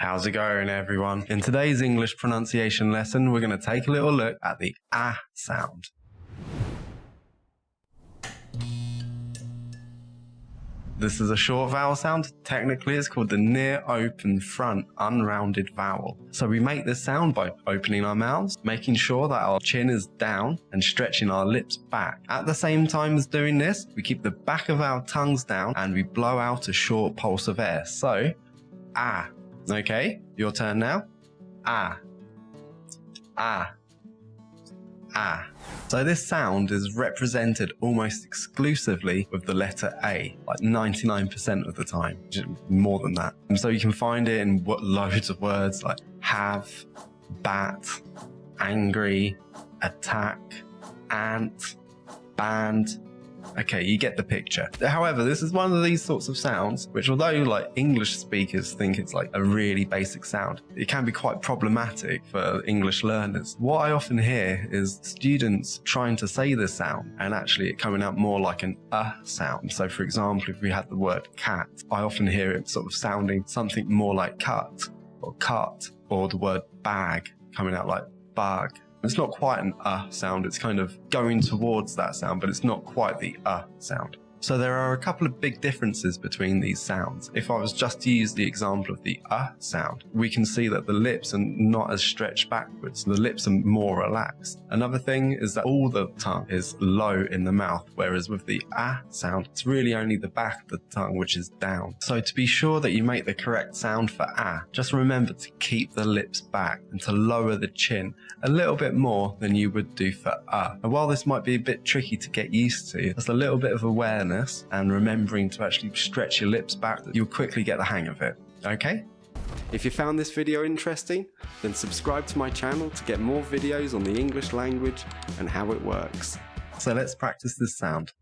How's it going, everyone? In today's English pronunciation lesson, we're going to take a little look at the ah sound. This is a short vowel sound. Technically, it's called the near open front unrounded vowel. So we make this sound by opening our mouths, making sure that our chin is down and stretching our lips back. At the same time as doing this, we keep the back of our tongues down and we blow out a short pulse of air. So, ah. Okay, your turn now. Ah. Ah. Ah. So this sound is represented almost exclusively with the letter A, like 99% of the time, more than that. And so you can find it in loads of words like have, bat, angry, attack, ant, band. Okay, you get the picture. However, this is one of these sorts of sounds which, although like English speakers think it's like a really basic sound, it can be quite problematic for English learners. What I often hear is students trying to say this sound and actually it coming out more like an sound. So for example, if we had the word cat, I often hear it sort of sounding something more like cut, or the word bag coming out like bug. It's not quite an sound, it's kind of going towards that sound, but it's not quite the sound. So there are a couple of big differences between these sounds. If I was just to use the example of the sound, we can see that the lips are not as stretched backwards. The lips are more relaxed. Another thing is that all the tongue is low in the mouth, whereas with the sound, it's really only the back of the tongue which is down. So to be sure that you make the correct sound for just remember to keep the lips back and to lower the chin a little bit more than you would do for And while this might be a bit tricky to get used to, just a little bit of awareness and remembering to actually stretch your lips back, you'll quickly get the hang of it, okay? If you found this video interesting, then subscribe to my channel to get more videos on the English language and how it works. So let's practice this sound.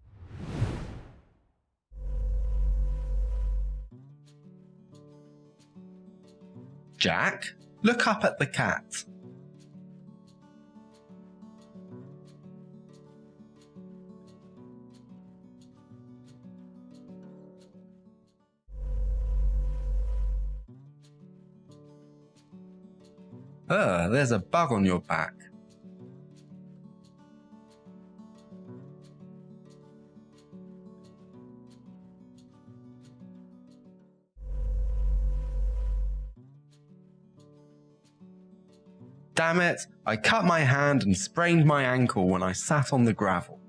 Jack, look up at the cat. There's a bug on your back. Damn it, I cut my hand and sprained my ankle when I sat on the gravel.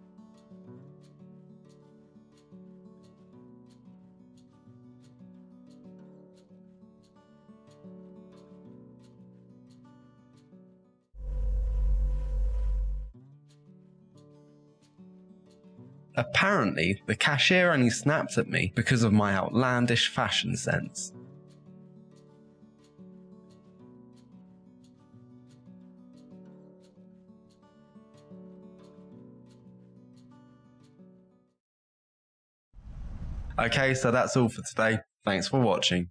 Apparently, the cashier only snapped at me because of my outlandish fashion sense. Okay, so that's all for today. Thanks for watching.